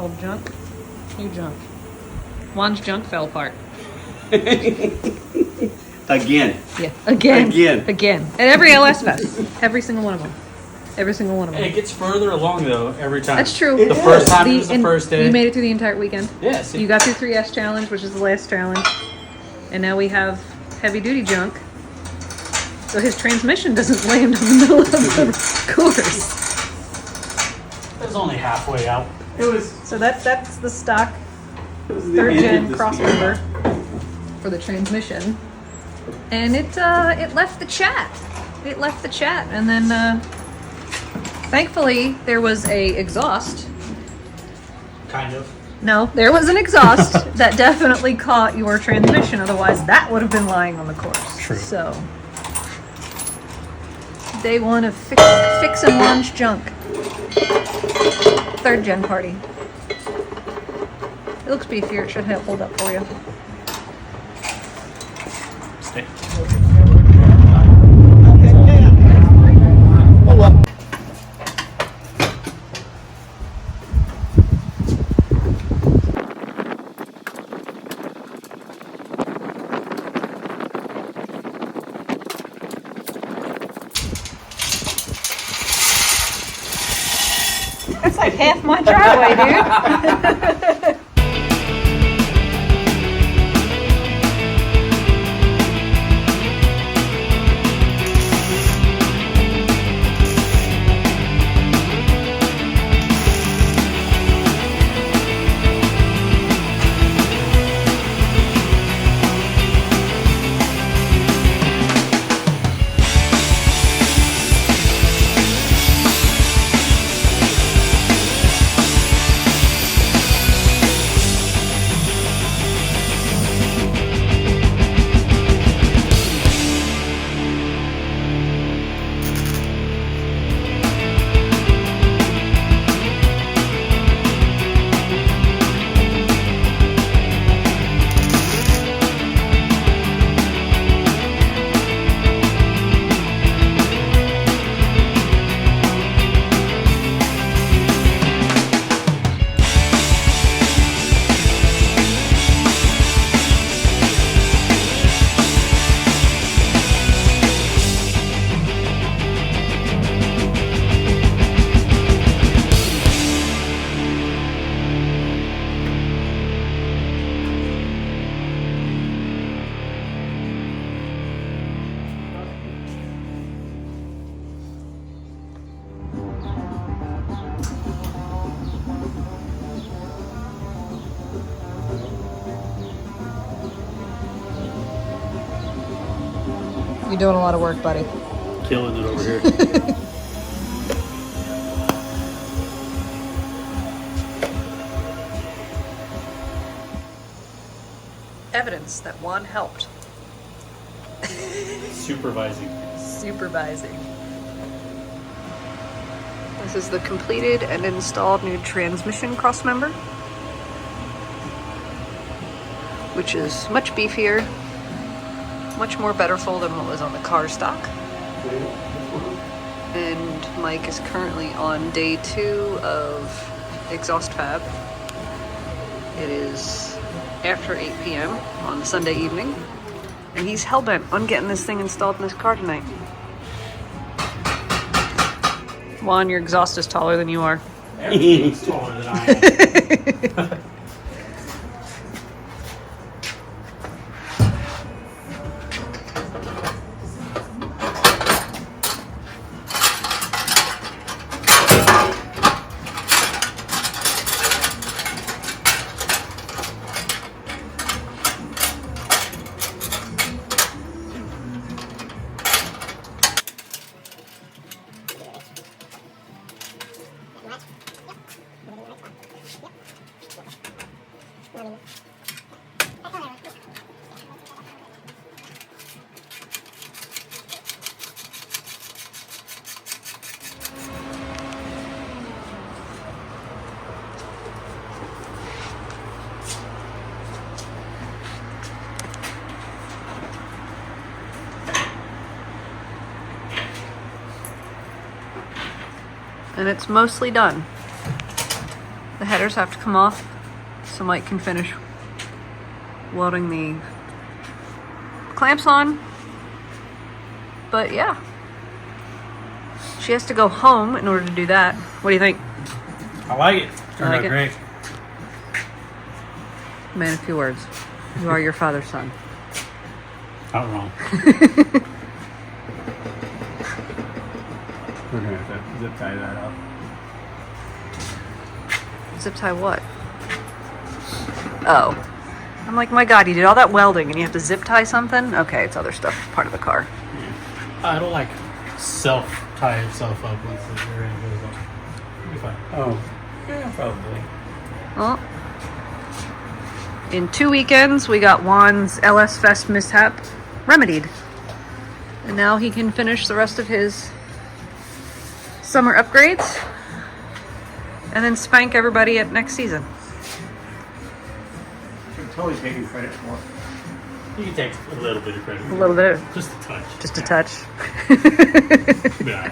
Old junk, new junk. Juan's junk fell apart. Again. Yeah, again. At every LSFest. Every single one of them. Every single one of them. It gets further along though every time. That's true. The first time was the first day. You made it through the entire weekend. Yes. You got through 3S challenge, which is the last challenge. And now we have heavy duty junk. So his transmission doesn't land in the middle of the course. It was only halfway out. It was. So that's the stock It was the third end gen of the crossover for the transmission. And it left the chat. It left the chat, and then thankfully there was a exhaust. Kind of. No, there was an exhaust that definitely caught your transmission. Otherwise, that would have been lying on the course. True. So, day one of fix and launch junk. Third gen party. It looks beefier. It should hold up for you. Stay. That's like half my driveway, dude. You're doing a lot of work, buddy. Killing it over here. Evidence that Juan helped. Supervising. Supervising. This is the completed and installed new transmission crossmember, which is much beefier, much more betterful than what was on the car stock. And Mike is currently on day 2 of exhaust fab. It is after 8 p.m. on Sunday evening, and he's hellbent on getting this thing installed in his car tonight. Juan, your exhaust is taller than you are. Everything's taller than I am. And it's mostly done. The headers have to come off so Mike can finish welding the clamps on. But yeah, she has to go home in order to do that. What do you think? I like it. Turned out great. Man, a few words. You are your father's son. Not wrong. We're gonna have to zip tie that up. Zip tie what? Oh. I'm like, my God, you did all that welding and you have to zip tie something? Okay, it's other stuff, part of the car. I don't like self tie itself up once the rear end goes up. It'll be fine. Oh, yeah, probably. Well, in 2 weekends, we got Juan's LSFest mishap remedied. And now he can finish the rest of his summer upgrades and then spank everybody at next season. I'm totally taking credit for it. You can take a little bit of credit. A little bit. Just a touch. Just a touch. Yeah.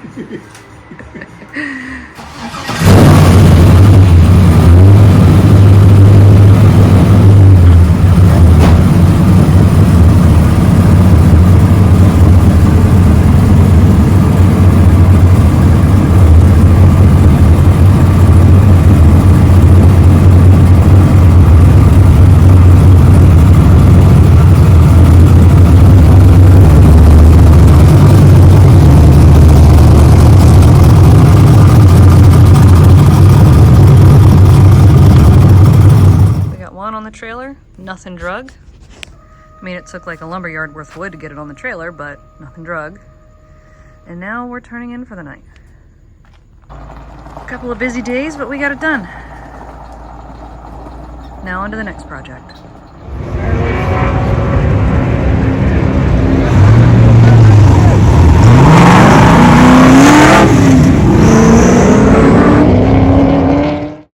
Trailer, nothing drug. I mean, it took like a lumberyard worth of wood to get it on the trailer, but nothing drug. And now we're turning in for the night. A couple of busy days, but we got it done. Now on to the next project.